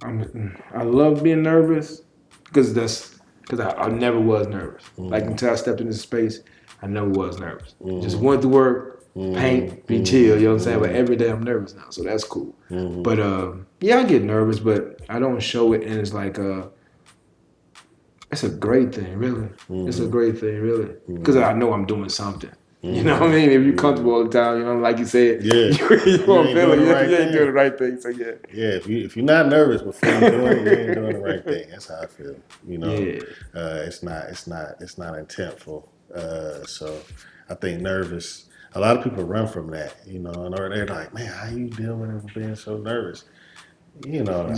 I love being nervous because I never was nervous. Like until I stepped into space, I never was nervous. Just went to work, paint, be chill. You know what I'm saying? But every day I'm nervous now, so that's cool. But yeah, I get nervous, but I don't show it, and it's like it's a great thing, really. It's a great thing, really, because I know I'm doing something. You know what I mean? If you're comfortable all the time, you know, like you said, you won't feel it. You ain't doing the right thing. So yeah. Yeah, if you're not nervous before you're doing it, you ain't doing the right thing. That's how I feel. You know, it's not intentful. So I think nervous. A lot of people run from that. You know, and or they're like, man, how you dealing with being so nervous? You know,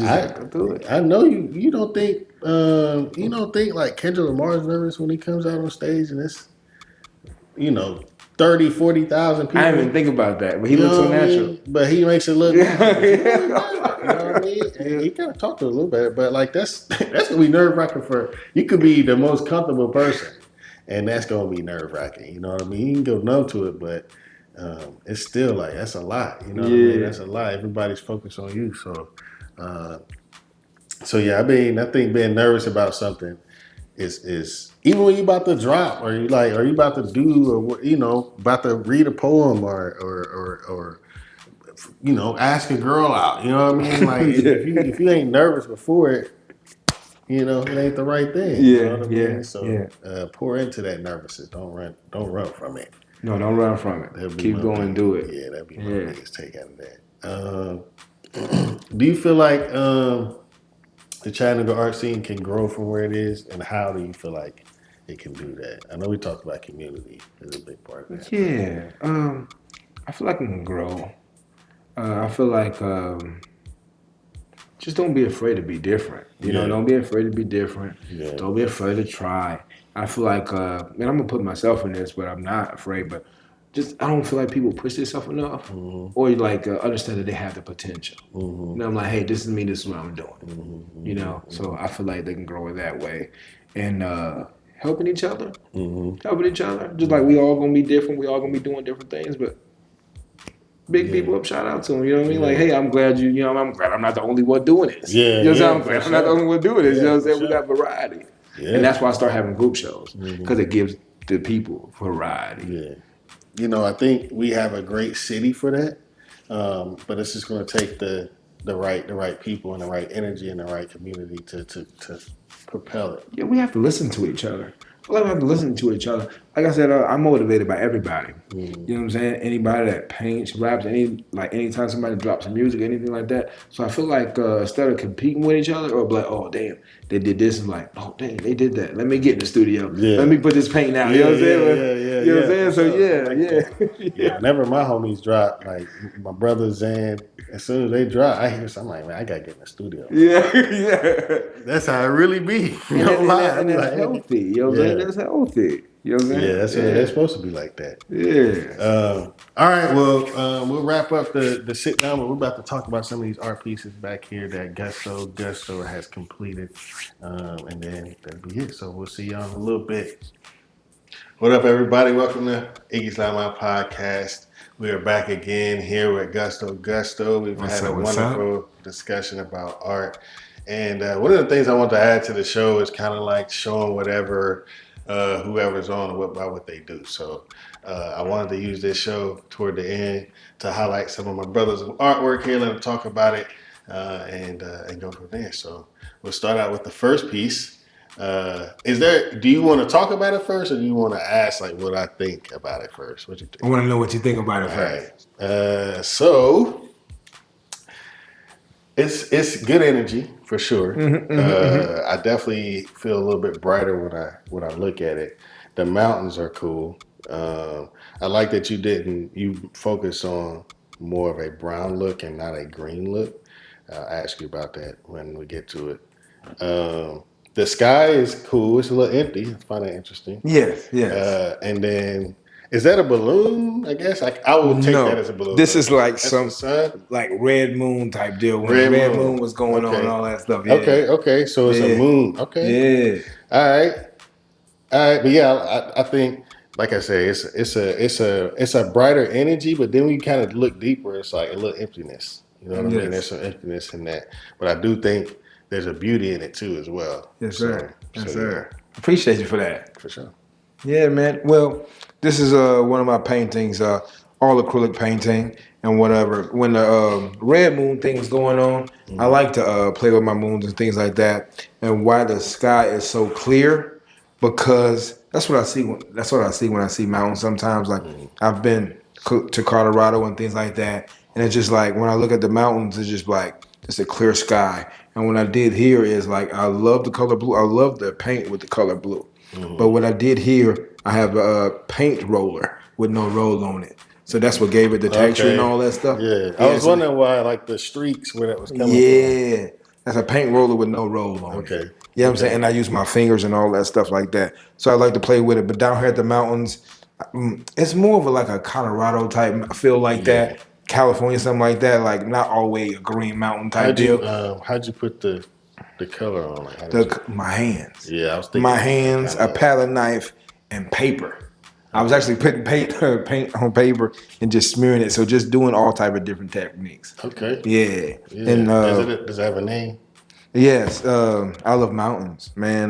I know you don't think like Kendrick Lamar's nervous when he comes out on stage and it's 30, 40,000 people. I didn't even think about that, but he looks so natural. But he makes it look natural. You know what I mean? And he kind of talked to it a little bit, but like that's gonna be nerve wracking for you. Could be the most comfortable person, and that's gonna be nerve wracking. You know what I mean? You can go numb to it, but it's still like that's a lot. You know what I mean? That's a lot. Everybody's focused on you, so. I mean, I think being nervous about something is even when you about to drop, or you about to do, or about to read a poem, or ask a girl out. You know what I mean? Like if you ain't nervous before it, it ain't the right thing. You know what I mean? So pour into that nervousness. Don't run from it. No, don't run from it. Keep going and do it. Yeah, that'd be my biggest take out of that. Do you feel like the Chattanooga art scene can grow from where it is, and how do you feel like it can do that? I know we talked about community as a big part of that. Yeah, I feel like it can grow. I feel like just don't be afraid to be different. You know, don't be afraid to be different. Yeah. Don't be afraid to try. I feel like, I'm gonna put myself in this, but I'm not afraid. But I don't feel like people push themselves enough, or like understand that they have the potential. I'm like, hey, this is me. This is what I'm doing. So I feel like they can grow it that way, and helping each other, Just like we all gonna be different. We all gonna be doing different things, but big people up, shout out to them. You know what I mean? Like, hey, I'm glad I'm glad I'm not the only one doing this. I'm glad I'm not the only one doing this. You know what I'm saying? We got variety, and that's why I start having group shows because it gives the people variety. Yeah. I think we have a great city for that, but it's just going to take the right people and the right energy and the right community to propel it. Yeah, we have to listen to each other. We have to listen to each other. Like I said, I'm motivated by everybody. You know what I'm saying? Anybody that paints, raps, anytime somebody drops some music, anything like that. So I feel like instead of competing with each other, or like, oh damn, they did this, and like, oh damn, they did that. Let me get in the studio. Yeah. Let me put this paint out. You know what I'm saying? You know what I'm saying? So yeah. Whenever my homies drop, like my brothers, and as soon as they drop, I hear something like, man, I gotta get in the studio. Yeah. That's how it really be. And that's healthy. You know what I'm saying? That's healthy. You know what I'm saying? Yeah, that's supposed to be like that. Yeah. All right, well, we'll wrap up the sit down, but we're about to talk about some of these art pieces back here that Gusto has completed. And then that'll be it. So we'll see y'all in a little bit. What up, everybody? Welcome to Iggy's Loudmouth Podcast. We are back again here with Gusto. We've had a wonderful discussion about art. And one of the things I want to add to the show is kind of like showing whatever whoever's on about what they do. So I wanted to use this show toward the end to highlight some of my brothers' artwork here, let them talk about it, and go from there. So we'll start out with the first piece. Do you want to talk about it first, or do you want to ask like what I think about it first? What you think? I want to know what you think about it first. Right. So it's good energy for sure. I definitely feel a little bit brighter when I look at it. The mountains are cool. I like that you focus on more of a brown look and not a green look. I'll ask you about that when we get to it. The sky is cool. It's a little empty. I find that interesting. Yes. And then, is that a balloon? I guess I would take that as a balloon. This is like That's some the sun? like red moon type deal. When Red the red moon. moon was going on Okay. and all that stuff. Yeah. Okay. So it's a moon. Okay. Yeah. All right. But yeah, I think, like I say, it's a brighter energy. But then we kind of look deeper. It's like a little emptiness. You know what I mean? There's some emptiness in that. But I do think there's a beauty in it too, as well. Yes, sir. So, Sir. Appreciate you for that. For sure. Yeah, man. Well, this is one of my paintings, all acrylic painting and whatever. When the red moon thing was going on, I like to play with my moons and things like that. And why the sky is so clear, because that's what I see. That's what I see when I see mountains. Sometimes, like I've been to Colorado and things like that, and it's just like when I look at the mountains, it's just like it's a clear sky. And what I did here is like I love the color blue. I love the paint with the color blue. But what I did here, I have a paint roller with no roll on it. So that's what gave it the texture and all that stuff. Yeah. I was wondering why, like, the streaks where that was coming from. Yeah. That's a paint roller with no roll on it. Okay. You know what I'm saying? And I use my fingers and all that stuff like that. So I like to play with it. But down here at the mountains, it's more of like a Colorado type feel like that. California, something like that. Like not always a Green Mountain type deal. How'd you put the color on? Like, My hands. Yeah, I was thinking. My hands, a palette knife, and paper. I was actually putting paint on paper and just smearing it. So just doing all type of different techniques. Okay. Yeah. And does it have a name? yes, I love mountains, man.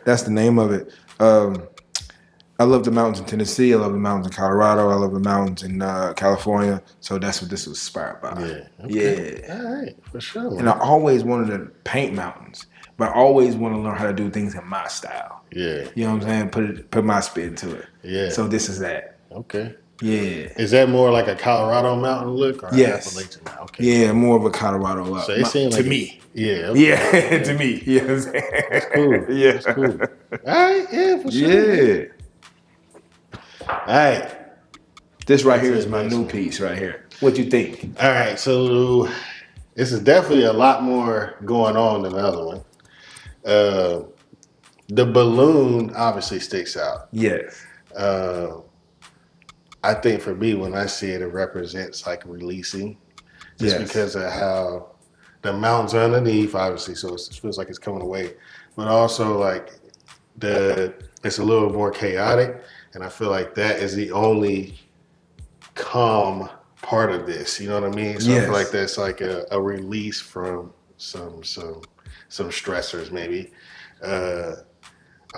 That's the name of it. I love the mountains in Tennessee. I love the mountains in Colorado. I love the mountains in California. So that's what this was inspired by. Yeah. Okay. Yeah. All right, for sure. And I always wanted to paint mountains, but I always want to learn how to do things in my style. Yeah. You know what I'm saying? Put my spin to it. Yeah. So this is that. Okay. Yeah. Is that more like a Colorado mountain look or Yes. Appalachian mountain? Okay. Yeah, more of a Colorado look. So it seemed like to me. Yeah. Okay. Yeah, to me. You know what I'm saying? That's cool. Yeah. That's cool. All right. Yeah, for sure. Yeah. All right. This right here is my new piece right here. What you think? All right. So this is definitely a lot more going on than the other one. The balloon obviously sticks out. Yes. I think for me, when I see it, it represents like releasing, just because of how the mountains are underneath, obviously, so it feels like it's coming away, but also like it's a little more chaotic, and I feel like that is the only calm part of this. You know what I mean? So I feel like that's like a release from some stressors, maybe. I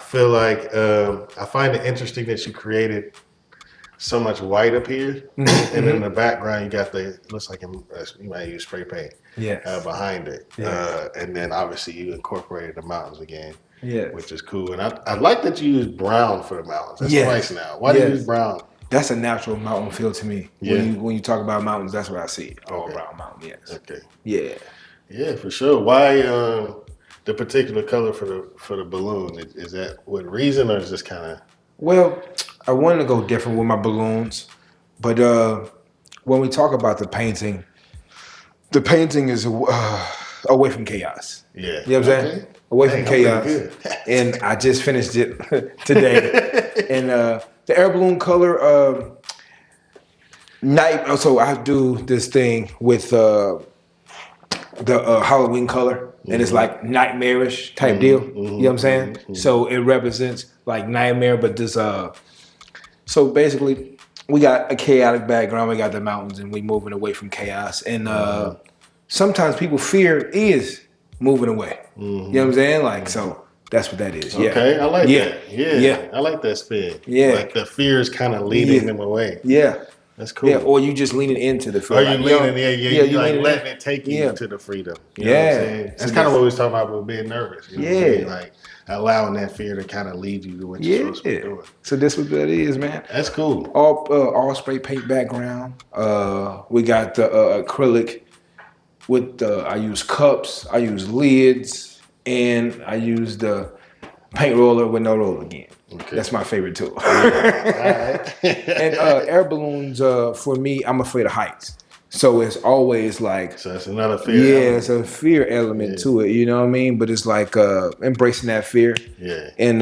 feel like I find it interesting that you created so much white up here, and then in the background you got looks like you might use spray paint behind it, and then obviously you incorporated the mountains again, which is cool. And I like that you use brown for the mountains. That's twice now. Why do you use brown? That's a natural mountain feel to me. Yeah. When you talk about mountains, that's what I see. All brown mountain. Yes. Okay. Yeah. Yeah, for sure. Why the particular color for the balloon? Is that with reason, or is this kind of? Well, I wanted to go different with my balloons, but when we talk about the painting is away from chaos. Yeah. You know what I'm saying? Away from chaos. And I just finished it today. And the air balloon color, night. So I do this thing with the Halloween color. And it's like nightmarish type deal. You know what I'm saying? So it represents like nightmare, but this so basically we got a chaotic background, we got the mountains, and we moving away from chaos. And sometimes people fear is moving away. You know what I'm saying? Like, so that's what that is. Okay, I like that. Yeah. I like that spin. Yeah. Like the fear is kind of leading them away. Yeah. That's cool. Yeah, or you just leaning into the Or freedom. you leaning you like letting it take you to the freedom. You know what I'm saying? That's kind of what we was talking about with being nervous. You know what I'm saying? Like allowing that fear to kind of lead you to what you're supposed to be doing. So that's what that is, man. That's cool. All spray paint background. We got the acrylic with I use cups, I use lids, and I use the paint roller with no roller again. Okay. That's my favorite tool. All right. And air balloons, for me, I'm afraid of heights. So it's always like, So that's another fear. yeah, it's a fear element to it. You know what I mean? But it's like embracing that fear. Yeah. And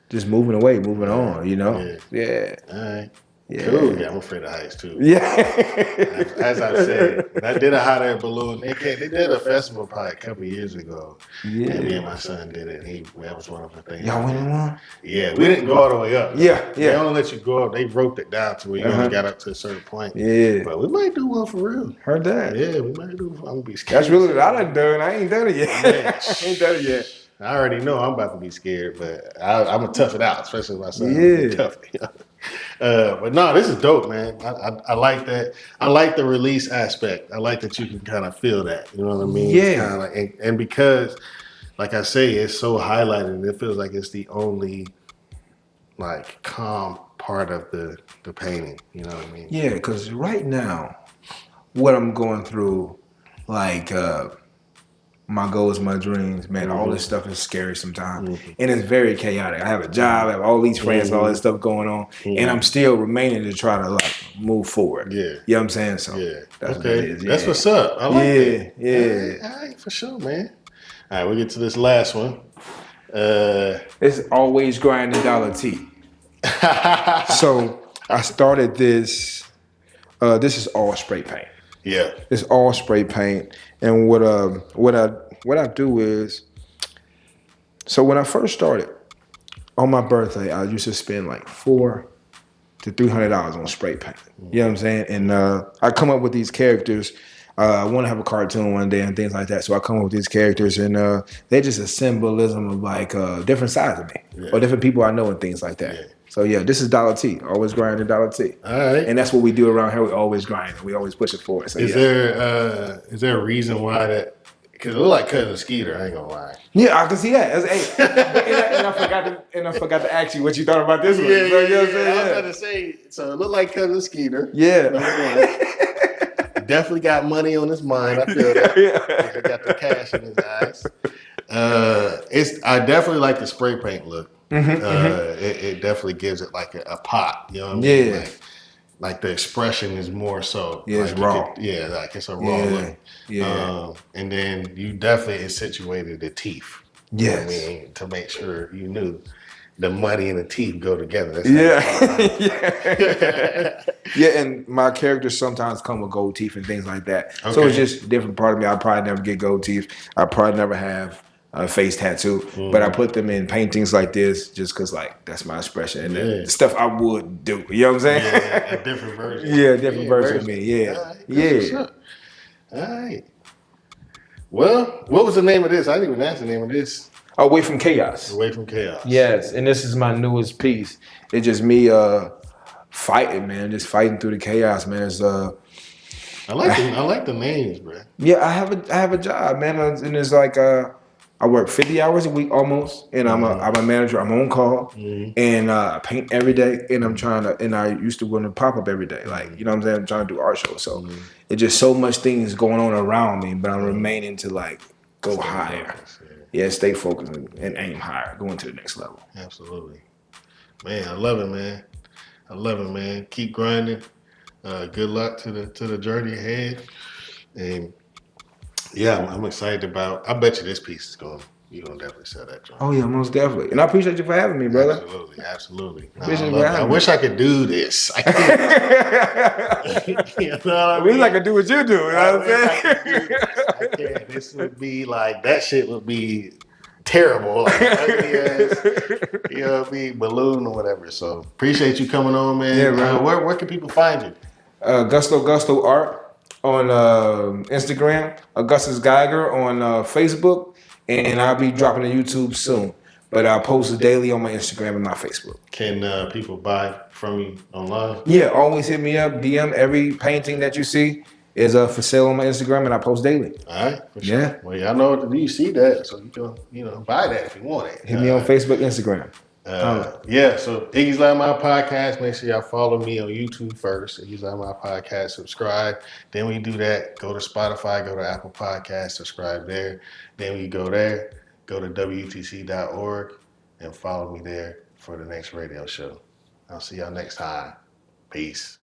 just moving away, moving on. You know? Yeah. Yeah. All right. Yeah. Cool. Yeah, I'm afraid of heights too. Yeah. As I said, I did a hot air balloon. They did a festival probably a couple years ago. Yeah. And me and my son did it. That was one of the things. Y'all went in one? Yeah, we didn't go all the way up. Yeah. They only let you go up. They roped it down to where you only got up to a certain point. Yeah. But we might do one for real. Heard that. Yeah, we might do one. I'm gonna be scared. That's really what I done done. I ain't done it yet. I ain't done it yet. I already know I'm about to be scared, but I'm gonna tough it out, especially my son. Yeah. Tough it out. But no, this is dope, man. I like that. I like the release aspect. I like that you can kind of feel that. You know what I mean? Yeah. It's kinda like, and because, like I say, it's so highlighted. It feels like it's the only like calm part of the painting. You know what I mean? Yeah, because right now, what I'm going through, like my goals, my dreams, man, all this stuff is scary sometimes. And it's very chaotic. I have a job, I have all these friends, all this stuff going on, and I'm still remaining to try to like move forward. Yeah. You know what I'm saying? So that's what it is. That's what's up. I like it. Yeah. All right, for sure, man. All right, we'll get to this last one. It's always grinding dollar T. So I started this. This is all spray paint. Yeah. It's all spray paint, and what I do is, so when I first started, on my birthday, I used to spend like $400 to $300 on spray paint. You know what I'm saying? And I come up with these characters. I want to have a cartoon one day and things like that. So I come up with these characters, and they're just a symbolism of like different sides of me or different people I know and things like that. Yeah. So yeah, this is dollar T. Always grinding dollar T. All right. And that's what we do around here. We always grind. We always push it forward. So, Is there a reason why that? Because it look like Cousin Skeeter. I ain't gonna lie. Yeah, I can see that. And I forgot to ask you what you thought about this one. Yeah, So, you know what I'm I saying? was about to say. So it looked like Cousin Skeeter. Yeah. Definitely got money on his mind. I feel that. He got the cash in his eyes. I definitely like the spray paint look. It definitely gives it like a pop. You know what I mean? Yeah. Like the expression is more so. Yeah, it's like raw. Like it's a raw look. Yeah. And then you definitely accentuated the teeth. Yes. You know what I mean? To make sure you knew the money and the teeth go together. That's Yeah, and my characters sometimes come with gold teeth and things like that. So Okay. it's just a different part of me. I probably never get gold teeth. I probably never have a face tattoo, but I put them in paintings like this just because, like, that's my expression and the stuff I would do. You know what I'm saying? Yeah, a different version. Yeah, different version of me. Yeah, All right, that's what's up. All right. Well, what was the name of this? I didn't even ask the name of this. Away from Chaos. Away from Chaos. Yes, and this is my newest piece. It's just me fighting, man. Just fighting through the chaos, man. It's I like the names, bro. yeah, I have a job, man, and it's like I work 50 hours a week almost, and I'm a manager. I'm on call, and I paint every day, and I used to run a pop up every day, like, you know what I'm saying. I'm trying to do art shows, so it's just so much things going on around me, but I'm remaining to like go higher. Yeah, stay focused and aim higher, going to the next level. Absolutely, man. I love it, man. I love it, man. Keep grinding. Good luck to the journey ahead, and yeah, I'm excited about. I bet you this piece is you're gonna definitely sell that joint. Oh yeah, most definitely. And I appreciate you for having me, brother. Absolutely. I wish I could do this. I can't. You know what I I wish mean? I could do what you do. You know what I'm saying? I can't. This would be like that. Shit would be terrible. Like, ugly ass, you know what I mean? Balloon or whatever. So appreciate you coming on, man. Yeah, man. Where can people find you? Gusto Art on Instagram, Augustus Geiger on Facebook, and I'll be dropping to YouTube soon. But I post daily on my Instagram and my Facebook. Can people buy from you online? Yeah, always hit me up, DM. Every painting that you see is for sale on my Instagram, and I post daily. All right. For sure. Yeah. Well, y'all know you see that, so you can buy that if you want it. Hit me on Facebook, Instagram. Yeah, so Iggy's Loudmouth Podcast. Make sure y'all follow me on YouTube first. Iggy's Loudmouth Podcast. Subscribe. Then when you do that, go to Spotify, go to Apple Podcasts, subscribe there. Then when you go there, go to WTC.org and follow me there for the next radio show. I'll see y'all next time. Peace.